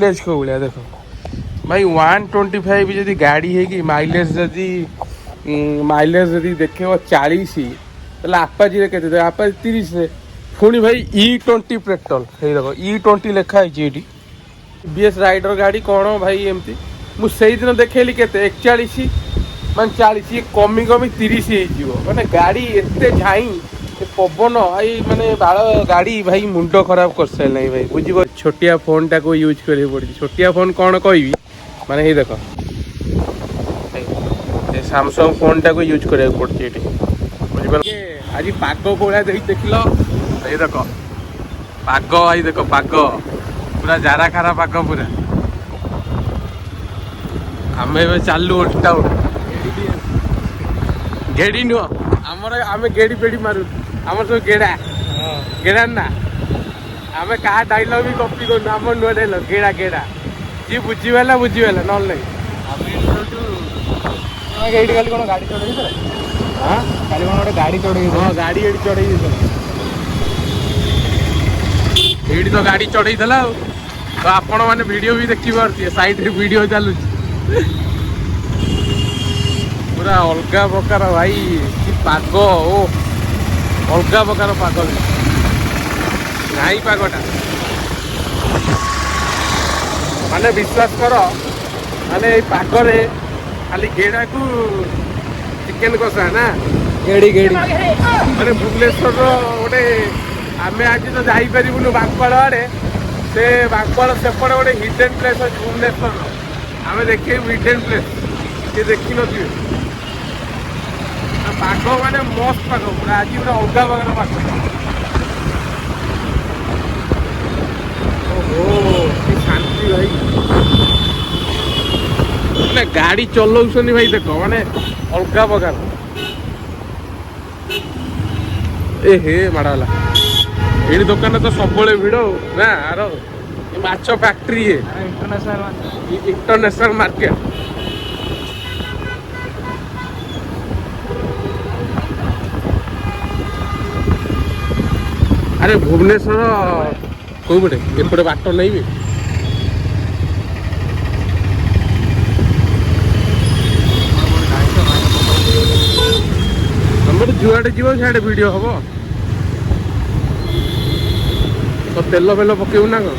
Mileage को भाया देख भाई 125 जदि गाड़ी है कि माइलेज जदि देखे 40 ताहले आपाजी के आपाजी 30 पुणी भाई E20 पेट्रोल ये देख E20 लिखा है बीएस राइडर गाड़ी कौन भाई एमती मुझे दिन देखली के 41 मान 40 ये कमी कमी 30 माने गाड़ी एते झाई पवन आई माने बाल गाड़ी भाई मुंड खराब कर सारे भाई बुझे छोटिया फोन टाक यूज कर पड़ी छोटिया फोन कौन कह माने ये देख सैमसंग फोन टाक यूज करा पड़े बुझे आज पाग कौड़ा देख लो ये देख पाग भाई देख पाग पूरा जारा खारा पाग पूरा आम चालू ओल्ड टाउन गेड़ी नुह आमर आम गेड़ी पेड़ी मारू आम सब गेड़ा गेड़ा ना आम क्या डायलॉग भी कॉपी कर आम नुआ डायलॉग गेड़ा गेड़ा जी बुझीगला बुझीगला ना ଏଇଠି କାଲି କ'ଣ ଗାଡ଼ି ଚଢ଼େଇ ଦେଇଥିଲା? ହଁ କାଲି କ'ଣ ଗୋଟେ ଗାଡ଼ି ଚଢ଼େଇ ଦେଇଥିଲା? ହଁ ଗାଡ଼ି ଏଇଠି ଚଢ଼େଇ ଦେଇଥିଲା ଏଇଠି ତ ଗାଡ଼ି ଚଢ଼େଇ ଥିଲା ଆଉ ତ ଆପଣ ମାନେ ଭିଡ଼ିଓ ବି ଦେଖିପାରୁଥିବେ ସାଇଡ଼ରେ ଭିଡ଼ିଓ ଚାଲୁଛି ପୁରା ଅଲଗା ପ୍ରକାର ଭାଇ କି ପାଗ ଓ ଅଲଗା ପ୍ରକାର ପାଗ ନାଇଁ ପାଗଟା ମାନେ ବିଶ୍ୱାସ କର ମାନେ ଏଇ ପାଗରେ खाली गेड़ा को चिकेन कषा ना गेड़ी गेड़ी माने भुवनेश्वर गोटे आम आज तो जापरू बांकड़ आड़े से बांकड़ सेपटे गोटे हिडन प्लेस अच्छे भुवनेश्वर आम देखे हिडन प्लेस ये देखी नी पाग माने मस्त पाग पूरा आज पूरा अलगा प्रकार पाग ओहो कि शांति भाई मैंने गाड़ी चलाउछनी भाई देख माने अलगा प्रकार ए हे माड़ाला ये दुकान तो सब भिड़ ना आर माछ फैक्ट्री है इंटरनेशनल मार्केट अरे भुवनेश्वर कौ पटे एपटे बाट नहीं भी जुआड़े जीव सियाड़े वीडियो हम तो तेल फेल पकेबू ना कौन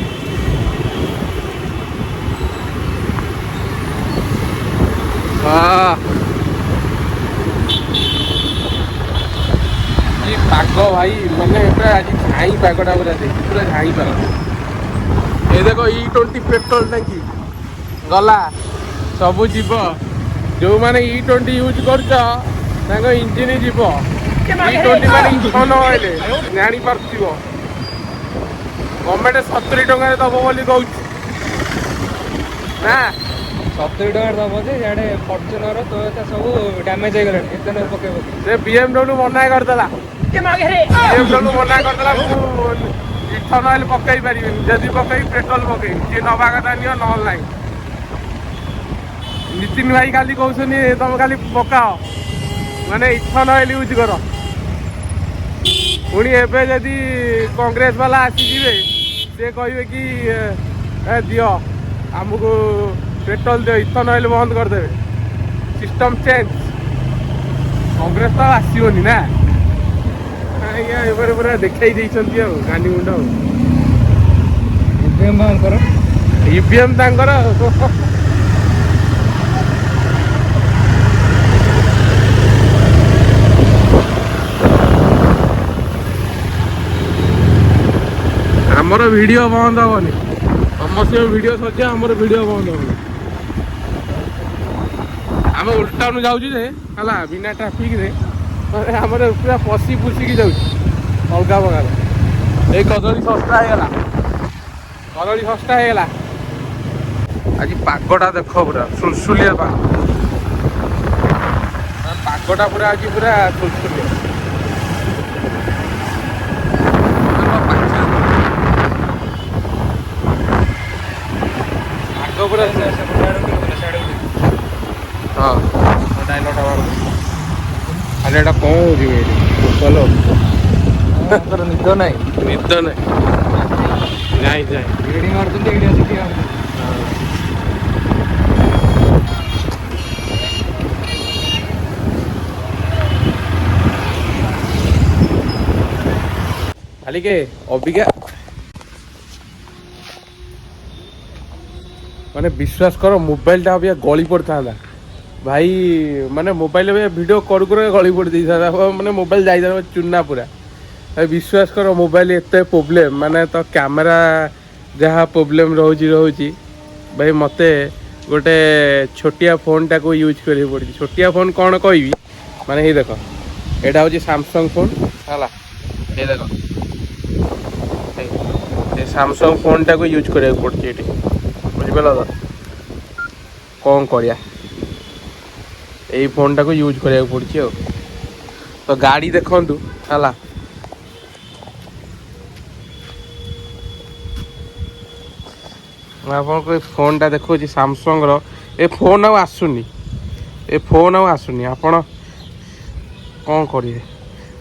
पाग भाई मैंने आज झाई पागटा पूरा देखी पूरा झाई पाग ये देख E20 पेट्रोल टंकी गला सब जीव जो मैंने E20 यूज कर इंजिन जीव E20 माने इंधन ऑयल जानी पार्थिव गवर्नमेंट 70 टଙ୍କା दब बोली कहूँ ना 70 ଟଙ୍କା ଦବ ଯେ ଇଆଡ଼େ ଫର୍ଚୁନର ଟୋୟୋଟା ସବୁ ଡ୍ୟାମେଜ୍ ହେଇଗଲାଣି ଏତେ ପକେଇ ସେ BMW ମନା କରିଦେଲା BMW ମନା କରିଦେଲା ମୁଁ ଇଥନ ଅଏଲ୍ ପକେଇ ପାରିବିନି ଯଦି ପକେଇ ପେଟ୍ରୋଲ ପକେଇବି ଯିଏ ନବା କଥା ନିଅ ନହେଲେ ନାହିଁ ନିତିନ ଭାଇ ଖାଲି କହୁଛନ୍ତି ତମେ ଖାଲି ପକାଅ माने इथन ऑयल यूज कर पुणी एबे जदि कांग्रेस वाला आसीजे से कहे कि दियो आमको पेट्रोल दियो इथन ऑयल बंद करदे सिस्टम चेंज कांग्रेस तो आसोनी ना आज्ञा पूरा देखा गांधी मुंड ईवीएम बंद कर ईवीएम तांकर आमर वीडियो बंद हेनी समस्त वीडियो सजा आमर वीडियो बंद हेनी आम उल्टा जाऊँ बिना ट्राफिक रे आमर पूरा पशी पुषिकी जाऊँ अलग प्रकार ये कदली सस्ता होगा कदली सस्ता होगा आज पागटा देख पूरा सुलसुलिया पागटा पूरा आज पूरा सुलसुलिया पूरा हाँ डायलॉग अरे एटा कौन हो चलो ତୋର ନିଦ ନାହିଁ ନିଦ ନାହିଁ ଯାଇ ଯାଇ ଏଇଠି ମାରୁଛନ୍ତି ଏଇଠି ଆସିକି ମାଲିକେ ଅବିକା ମାନେ ବିଶ୍ୱାସ କର ମୋବାଇଲଟା ଅବିକା ଗଳି ପଡ଼ିଥାନ୍ତା ଭାଇ। ମାନେ ମୋବାଇଲ ଭିଡ଼ିଓ କରୁ କରୁ ଗଳି ପଡ଼ି ଦେଇଥାନ୍ତା, ମାନେ ମୋବାଇଲ ଯାଇଥାନ୍ତା ଚୁନା ପୁରା। ଭାଇ ବିଶ୍ୱାସ କର ମୋବାଇଲ ଏତେ ପ୍ରୋବ୍ଲେମ୍, ମାନେ ତ କ୍ୟାମେରା ଯାହା ପ୍ରୋବ୍ଲେମ୍ ରହୁଛି ଭାଇ। ମୋତେ ଗୋଟେ ଛୋଟିଆ ଫୋନ୍ଟାକୁ ୟୁଜ୍ କରିବାକୁ ପଡ଼ିଛି। ଛୋଟିଆ ଫୋନ୍ କ'ଣ କହିବି, ମାନେ ଏଇ ଦେଖ, ଏଇଟା ହେଉଛି ସାମସଙ୍ଗ ଫୋନ୍ ହେଲା। ଏଇ ଦେଖ ଏ ସାମସଙ୍ଗ ଫୋନ୍ଟାକୁ ୟୁଜ୍ କରିବାକୁ ପଡ଼ୁଛି ଏଠି, ବୁଝିପାରିଲ ତ। କ'ଣ କରିବା, ଏଇ ଫୋନ୍ଟାକୁ ୟୁଜ୍ କରିବାକୁ ପଡ଼ୁଛି ଆଉ। ତ ଗାଡ଼ି ଦେଖନ୍ତୁ ହେଲା, ମୁଁ ଆପଣଙ୍କୁ ଏ ଫୋନ୍ଟା ଦେଖାଉଛି ସାମସଙ୍ଗର। ଏ ଫୋନ୍ ଆଉ ଆସୁନି, ଆପଣ କ'ଣ କରିବେ।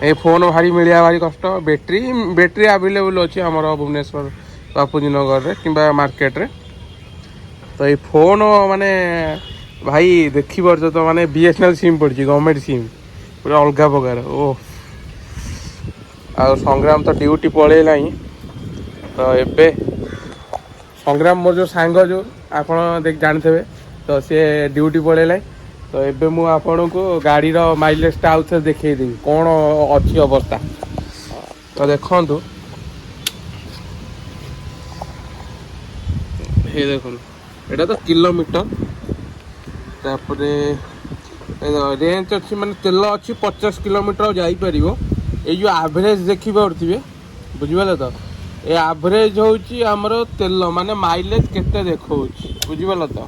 ଏ ଫୋନ୍ ଭାରି ମିଳିବା ଭାରି କଷ୍ଟ। ବ୍ୟାଟେରୀ ଆଭେଲେବୁଲ୍ ଅଛି ଆମର ଭୁବନେଶ୍ୱର ବାପୁଜୀ ନଗରରେ କିମ୍ବା ମାର୍କେଟରେ। ତ ଏଇ ଫୋନ୍ ମାନେ ଭାଇ ଦେଖିପାରୁଛ ତ, ମାନେ BSNL ସିମ୍ ପଡ଼ିଛି, ଗଭର୍ଣ୍ଣମେଣ୍ଟ ସିମ୍, ପୁରା ଅଲଗା ପ୍ରକାର। ଆଉ ସଂଗ୍ରାମ ତ ଡ୍ୟୁଟି ପଳେଇଲାଣି। ତ ଏବେ ସଂଗ୍ରାମ ମୋର ଯେଉଁ ସାଙ୍ଗ, ଯେଉଁ ଆପଣ ଜାଣିଥିବେ, ତ ସିଏ ଡ୍ୟୁଟି ପଳେଇଲାଣି। ତ ଏବେ ମୁଁ ଆପଣଙ୍କୁ ଗାଡ଼ିର ମାଇଲେଜଟା ଆଉ ଥରେ ଦେଖେଇଦେବି କ'ଣ ଅଛି ଅବସ୍ଥା। ତ ଦେଖନ୍ତୁ, এই দেখুন এটা তো কিলোমিଟর, তারপরে রেঞ্জ ଅଛି, ମାନେ ତେଲ ଅଛି 50 କିଲୋମିଟର ଯାଇପାରିବ। ଏଇ ଯେଉଁ ଆଭରେଜ ଦେଖିପାରୁଥିବେ, ବୁଝିପାରିଲେ ତ। ଏ ଆଭରେଜ ହେଉଛି ଆମର ତେଲ, ମାନେ ମାଇଲେଜ କେତେ ଦେଖାଉଛି, ବୁଝିପାରିଲ ତ।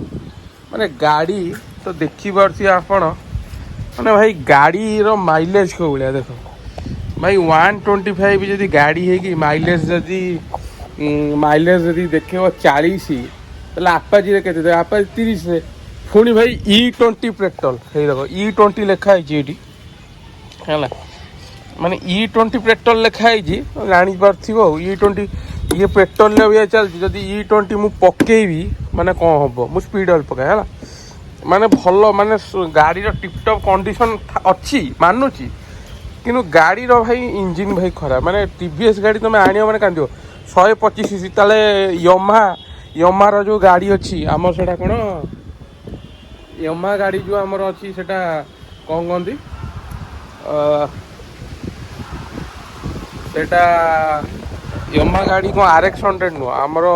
ମାନେ ଗାଡ଼ି ତ ଦେଖିପାରୁଥିବେ ଆପଣ, ମାନେ ଭାଇ ଗାଡ଼ିର ମାଇଲେଜ କେଉଁ ଭଳିଆ ଦେଖ ଭାଇ। 125 ଯଦି ଗାଡ଼ି ହେଇକି ମାଇଲେଜ ଯଦି ଦେଖେଇବ 40, ତାହେଲେ ଆପାଚିରେ କେତେ ଦେବେ? ଆପାଚି 30ରେ। ପୁଣି ଭାଇ E20 ପେଟ୍ରୋଲ, ହେଇ ଦେଖ E20 ଲେଖା ହେଇଛି ଏଇଠି ହେଲା। ମାନେ E20 ପେଟ୍ରୋଲ ଲେଖା ହେଇଛି, ଜାଣିପାରୁଥିବ ଆଉ। E20 ଇଏ ପେଟ୍ରୋଲରେ ବି ଚାଲିଛି। ଯଦି E20 ମୁଁ ପକେଇବି, ମାନେ କ'ଣ ହେବ? ମୁଁ ସ୍ପିଡ଼ରେ ପକାଏ ହେଲା, ମାନେ ଭଲ, ମାନେ ଗାଡ଼ିର ଟିପ୍ଟପ୍ କଣ୍ଡିସନ୍ ଅଛି, ମାନୁଛି। କିନ୍ତୁ ଗାଡ଼ିର ଭାଇ ଇଞ୍ଜିନ୍ ଭାଇ ଖରାପ। ମାନେ TVS ଗାଡ଼ି ତୁମେ ଆଣିବ ମାନେ କାନ୍ଦିବ। 125cc, ତାହେଲେ ୟମାର ଯେଉଁ ଗାଡ଼ି ଅଛି ଆମର, ସେଇଟା କ'ଣ ୟମା ଗାଡ଼ି ଯେଉଁ ଆମର ଅଛି, ସେଇଟା କ'ଣ କହନ୍ତି, ସେଇଟା ୟମା ଗାଡ଼ି କ'ଣ RX-100 ନୁହଁ ଆମର,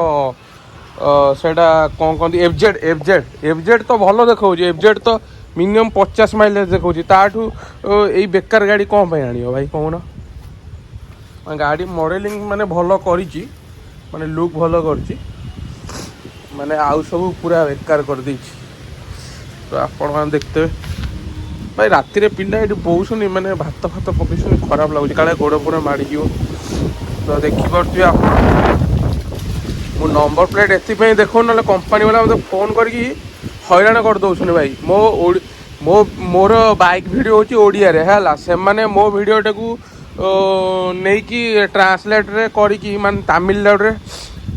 ସେଇଟା କ'ଣ କହନ୍ତି FZ ତ ଭଲ ଦେଖାଉଛି। FZ ତ ମିନିମମ୍ 50 ମାଇଲେଜ ଦେଖାଉଛି। ତାଠୁ ଏଇ ବେକାର ଗାଡ଼ି କ'ଣ ପାଇଁ ଆଣିବ ଭାଇ କହୁନ। ଗାଡ଼ି ମଡ଼େଲିଂ ମାନେ ଭଲ କରିଛି, ମାନେ ଲୁକ୍ ଭଲ କରିଛି, ମାନେ ଆଉ ସବୁ ପୁରା ବେକାର କରିଦେଇଛି। ତ ଆପଣମାନେ ଦେଖିଥିବେ ଭାଇ, ରାତିରେ ପିଲା ଏଠି ବୋଉଛନ୍ତି, ମାନେ ଭାତ ପକେଇଛନ୍ତି, ଖରାପ ଲାଗୁଛି, କାଳେ ଗୋଡ଼ ଫୋଡ଼ ମାଡ଼ିଯିବ। ତ ଦେଖିପାରୁଥିବେ ଆପଣ, ମୁଁ ନମ୍ବର ପ୍ଲେଟ୍ ଏଥିପାଇଁ ଦେଖାଉନି, ନହେଲେ କମ୍ପାନୀ ବାଲା ମୋତେ ଫୋନ୍ କରିକି ହଇରାଣ କରିଦେଉଛନ୍ତି ଭାଇ। ମୋର ବାଇକ୍ ଭିଡ଼ିଓ ହେଉଛି ଓଡ଼ିଆରେ ହେଲା, ସେମାନେ ମୋ ଭିଡ଼ିଓଟାକୁ ନେଇକି ଟ୍ରାନ୍ସଲେଟ୍ରେ କରିକି, ମାନେ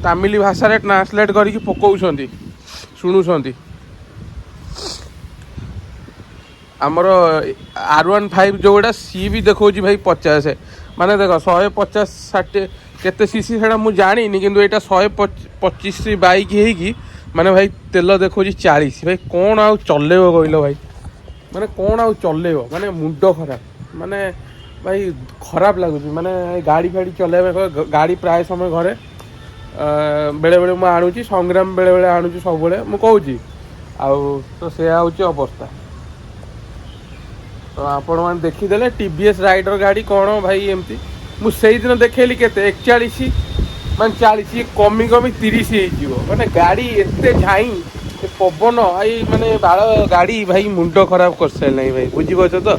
ତାମିଲ ଭାଷାରେ ଟ୍ରାନ୍ସଲେଟ୍ କରିକି ପକାଉଛନ୍ତି, ଶୁଣୁଛନ୍ତି। ଆମର R15 ଯେଉଁଗୁଡ଼ା, ସିଏ ବି ଦେଖାଉଛି ଭାଇ 50। ମାନେ ଦେଖ 150-60 କେତେ ସିସି ସେଇଟା ମୁଁ ଜାଣିନି, କିନ୍ତୁ ଏଇଟା 125 ବାଇକ୍ ହେଇକି ମାନେ ଭାଇ ତେଲ ଦେଖାଉଛି 40। ଭାଇ କ'ଣ ଆଉ ଚଲେଇବ କହିଲ ଭାଇ, ମାନେ କ'ଣ ଆଉ ଚଲେଇବ, ମାନେ ମୁଣ୍ଡ ଖରାପ। ମାନେ ଭାଇ ଖରାପ ଲାଗୁଛି, ମାନେ ଗାଡ଼ି ଚଲେଇବା ପାଇଁ। ଗାଡ଼ି ପ୍ରାୟ ସମୟ ଘରେ, ବେଳେବେଳେ ମୁଁ ଆଣୁଛି, ସଂଗ୍ରାମ ବେଳେବେଳେ ଆଣୁଛି, ସବୁବେଳେ ମୁଁ କହୁଛି। ଆଉ ତ ସେୟା ହେଉଛି ଅବସ୍ଥା। ତ ଆପଣମାନେ ଦେଖିଦେଲେ TVS ରାଇଡର ଗାଡ଼ି କ'ଣ ଭାଇ ଏମିତି। ମୁଁ ସେଇଦିନ ଦେଖେଇଲି କେତେ 41, ମାନେ 40, କମି 30 ହେଇଯିବ। ମାନେ ଗାଡ଼ି ଏତେ ଝାଇଁ, ପବନ ଭାଇ, ମାନେ ବାଳ ଗାଡ଼ି ଭାଇ ମୁଣ୍ଡ ଖରାପ କରିସାରିଲାଣି ଭାଇ, ବୁଝିପାରୁଛ ତ।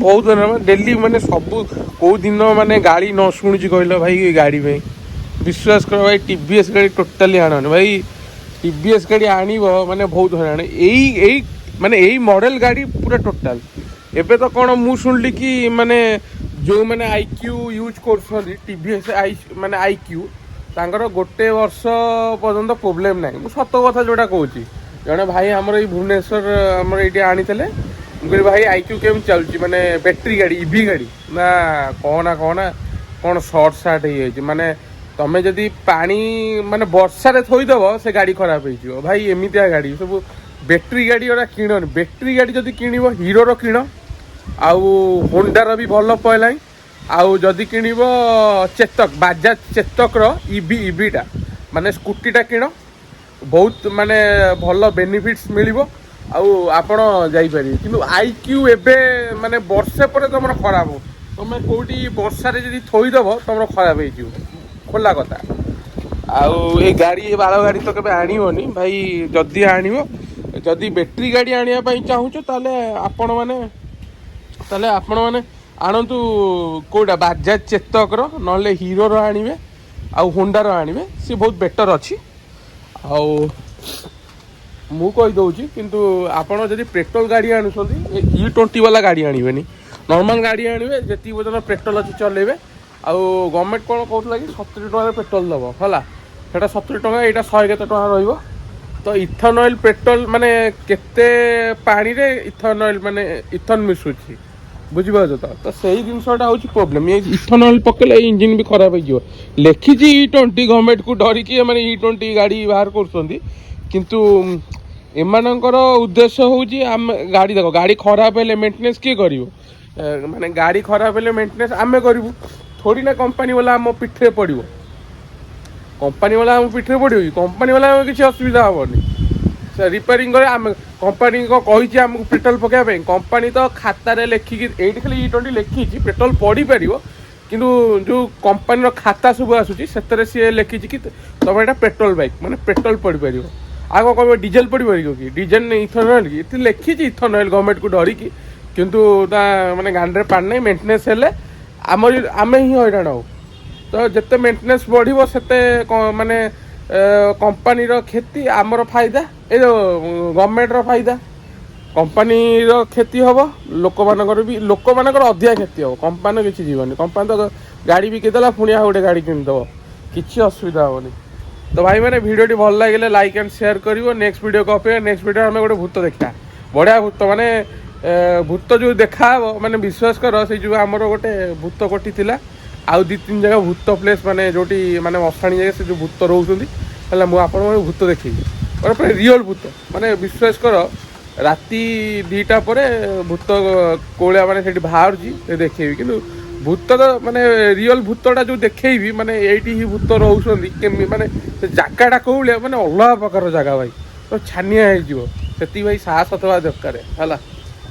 ବହୁତ ଡେଲି, ମାନେ ସବୁ କେଉଁ ଦିନ ମାନେ ଗାଡ଼ି ନ ଶୁଣୁଛି କହିଲ ଭାଇ ଗାଡ଼ି ପାଇଁ। ବିଶ୍ୱାସ କର ଭାଇ, TVS ଗାଡ଼ି ଟୋଟାଲି ଆଣନି ଭାଇ। TVS ଗାଡ଼ି ଆଣିବ ମାନେ ବହୁତ ହଇରାଣ। ମାନେ ଏଇ ମଡ଼େଲ ଗାଡ଼ି ପୁରା ଟୋଟାଲ। ଏବେ ତ କ'ଣ ମୁଁ ଶୁଣିଲି କି, ମାନେ ଯେଉଁମାନେ IQ ୟୁଜ୍ କରୁଛନ୍ତି, TVS ମାନେ IQ, ତାଙ୍କର 1 ବର୍ଷ ପର୍ଯ୍ୟନ୍ତ ପ୍ରୋବ୍ଲେମ୍ ନାହିଁ। ମୁଁ ସତ କଥା ଯେଉଁଟା କହୁଛି। ଜଣେ ଭାଇ ଆମର ଏଇ ଭୁବନେଶ୍ୱର ଆମର ଏଇଠି ଆଣିଥିଲେ। ମୁଁ କହିଲି ଭାଇ IQ କେମିତି ଚାଲୁଛି, ମାନେ ବ୍ୟାଟେରୀ ଗାଡ଼ି, EV ଗାଡ଼ି ନା, କହନା କ'ଣ ସର୍ଟ ସାର୍ଟ ହେଇଯାଇଛି ମାନେ ତମେ ଯଦି ପାଣି ମାନେ ବର୍ଷାରେ ଥୋଇଦେବ ସେ ଗାଡ଼ି ଖରାପ ହେଇଯିବ ଭାଇ। ଏମିତିଆ ଗାଡ଼ି ସବୁ ବ୍ୟାଟେରୀ ଗାଡ଼ି ଗୁଡ଼ା କିଣନି। ବ୍ୟାଟେରୀ ଗାଡ଼ି ଯଦି କିଣିବ ହିରୋର କିଣ, ଆଉ ହୋଣ୍ଡାର ବି ଭଲ ପଡ଼ିଲାଣି। ଆଉ ଯଦି କିଣିବ ଚେତକ, ବାଜାଜ ଚେତକର ଇଭିଟା ମାନେ ସ୍କୁଟିଟା କିଣ, ବହୁତ ମାନେ ଭଲ ବେନିଫିଟ୍ସ ମିଳିବ ଆଉ ଆପଣ ଯାଇପାରିବେ। କିନ୍ତୁ IQ ଏବେ ମାନେ ବର୍ଷେ ପରେ ତୁମର ଖରାପ ହେବ। ତୁମେ କେଉଁଠି ବର୍ଷାରେ ଯଦି ଥୋଇଦେବ ତୁମର ଖରାପ ହେଇଯିବ, ଖୋଲା କଥା। ଆଉ ଏ ଗାଡ଼ି ଏ ବାଳ ଗାଡ଼ି ତ କେବେ ଆଣିବନି ଭାଇ। ଯଦି ଆଣିବ, ଯଦି ବ୍ୟାଟେରୀ ଗାଡ଼ି ଆଣିବା ପାଇଁ ଚାହୁଁଛ ତାହେଲେ ଆପଣମାନେ ଆଣନ୍ତୁ କେଉଁଟା ବାଜାଜ ଚେତକର, ନହେଲେ ହିରୋର ଆଣିବେ ଆଉ ହୋଣ୍ଡାର ଆଣିବେ, ସେ ବହୁତ ବେଟର୍ ଅଛି। ଆଉ ମୁଁ କହିଦେଉଛି, କିନ୍ତୁ ଆପଣ ଯଦି ପେଟ୍ରୋଲ ଗାଡ଼ି ଆଣୁଛନ୍ତି E20 ବାଲା ଗାଡ଼ି ଆଣିବେନି, ନର୍ମାଲ ଗାଡ଼ି ଆଣିବେ। ଯେତିକି ପର୍ଯ୍ୟନ୍ତ ପେଟ୍ରୋଲ ଅଛି ଚଲେଇବେ। ଆଉ ଗଭର୍ଣ୍ଣମେଣ୍ଟ କ'ଣ କହୁଥିଲା କି 70 ଟଙ୍କାରେ ପେଟ୍ରୋଲ ଦେବ ହେଲା, ସେଇଟା 70 ଟଙ୍କା, ଏଇଟା 100 କେତେ ଟଙ୍କା ରହିବ। ତ ଇଥନଏଲ୍ ପେଟ୍ରୋଲ ମାନେ କେତେ ପାଣିରେ ଇଥନଏଲ୍ ମାନେ ଇଥନ୍ ମିଶୁଛି, ବୁଝିପାରୁଛ ତ? ତ ସେଇ ଜିନିଷଟା ହେଉଛି ପ୍ରୋବ୍ଲେମ୍। ଏ ଇଥନଏଲ୍ ପକେଇଲେ ଏଇ ଇଞ୍ଜିନ୍ ବି ଖରାପ ହେଇଯିବ। ଲେଖିଛି E20, ଗଭର୍ଣ୍ଣମେଣ୍ଟକୁ ଡରିକି ଏମାନେ E20 ଗାଡ଼ି ବାହାର କରୁଛନ୍ତି, କିନ୍ତୁ ଏମାନଙ୍କର ଉଦ୍ଦେଶ୍ୟ ହେଉଛି ଆମେ ଗାଡ଼ି ଦେଖ, ଗାଡ଼ି ଖରାପ ହେଲେ ମେଣ୍ଟେନାନ୍ସ କିଏ କରିବ? ମାନେ ଗାଡ଼ି ଖରାପ ହେଲେ ମେଣ୍ଟେନାନ୍ସ ଆମେ କରିବୁ, ଥୋଡ଼ି ନା କମ୍ପାନୀ ବାଲା ଆମ ପିଠିରେ ପଡ଼ିବ। କମ୍ପାନୀ ବାଲା ଆମ ପିଠିରେ ପଡ଼ିବ କି? କମ୍ପାନୀ ବାଲା କିଛି ଅସୁବିଧା ହେବନି, ସେ ରିପେୟାରିଂ କରେ। ଆମେ କମ୍ପାନୀ କ'ଣ କହିଛି ଆମକୁ ପେଟ୍ରୋଲ ପକାଇବା ପାଇଁ? କମ୍ପାନୀ ତ ଖାତାରେ ଲେଖିକି, ଏଇଠି ଖାଲି E20 ଲେଖିଛି ପେଟ୍ରୋଲ ପଡ଼ିପାରିବ, କିନ୍ତୁ ଯେଉଁ କମ୍ପାନୀର ଖାତା ସବୁ ଆସୁଛି ସେଥିରେ ସିଏ ଲେଖିଛି କି ତୁମେ ଏଇଟା ପେଟ୍ରୋଲ ବାଇକ୍, ମାନେ ପେଟ୍ରୋଲ ପଡ଼ିପାରିବ। ଆଉ କ'ଣ କହିବ ଡିଜେଲ ପଡ଼ିପାରିବ କି? ଡିଜେଲ ଇଥନଏଲ୍ କି? ଏଠି ଲେଖିଛି ଇଥନଏଲ୍ ଗଭର୍ଣ୍ଣମେଣ୍ଟକୁ ଡରିକି, କିନ୍ତୁ ତା ମାନେ ଗାଣ୍ଡିରେ ପାଣି ନାହିଁ। ମେଣ୍ଟେନାନ୍ସ ହେଲେ ଆମେ ହିଁ ହଇରାଣ ହଉ। ତ ଯେତେ ମେଣ୍ଟେନାନ୍ସ ବଢ଼ିବ ସେତେ ମାନେ କମ୍ପାନୀର କ୍ଷତି, ଆମର ଫାଇଦା, ଏ ଗଭର୍ଣ୍ଣମେଣ୍ଟର ଫାଇଦା। କମ୍ପାନୀର କ୍ଷତି ହେବ, ଲୋକମାନଙ୍କର ଅଧିକା କ୍ଷତି ହେବ, କମ୍ପାନୀର କିଛି ଯିବନି। କମ୍ପାନୀ ତ ଗାଡ଼ି ବିକିଦେଲା, ପୁଣି ଆଉ ଗୋଟେ ଗାଡ଼ି କିଣିଦେବ, କିଛି ଅସୁବିଧା ହେବନି। ତ ଭାଇମାନେ ଭିଡ଼ିଓଟି ଭଲ ଲାଗିଲେ ଲାଇକ୍ ଆଣ୍ଡ ସେୟାର କରିବ। ନେକ୍ସଟ ଭିଡ଼ିଓକୁ ଅପେକ୍ଷା, ନେକ୍ସଟ ଭିଡ଼ିଓ ଆମେ ଗୋଟେ ଭୂତ ଦେଖିବା, ବଢ଼ିଆ ଭୂତ, ମାନେ ଭୂତ ଯେଉଁ ଦେଖାହେବ ମାନେ ବିଶ୍ୱାସ କର, ସେଇ ଯେଉଁ ଆମର ଗୋଟେ ଭୂତ କୋଠି ଥିଲା, ଆଉ 2-3 ଜାଗା ଭୂତ ପ୍ଲେସ୍ ମାନେ ଯେଉଁଠି ମାନେ ମଶାଣି ଜାଗା ସେ ଯେଉଁ ଭୂତ ରହୁଛନ୍ତି ହେଲା, ମୁଁ ଆପଣଙ୍କୁ ଭୂତ ଦେଖେଇବି, ମାନେ ପୁରା ରିଅଲ୍ ଭୂତ। ମାନେ ବିଶ୍ୱାସ କର ରାତି 2ଟା ପରେ ଭୂତ କୋଳିଆ ମାନେ ସେଠି ବାହାରୁଛି, ସେ ଦେଖେଇବି। କିନ୍ତୁ ଭୂତ ତ ମାନେ ରିଅଲ୍ ଭୂତଟା ଯେଉଁ ଦେଖେଇବି, ମାନେ ଏଇଠି ହିଁ ଭୂତ ରହୁଛନ୍ତି ମାନେ ସେ ଜାଗାଟା କୋଉଳିଆ, ମାନେ ଅଲଗା ପ୍ରକାର ଜାଗା ଭାଇ, ତ ଛାନିଆ ହେଇଯିବ। ସେଥିପାଇଁ ସାହସ ଥିବା ଦରକାର ହେଲା।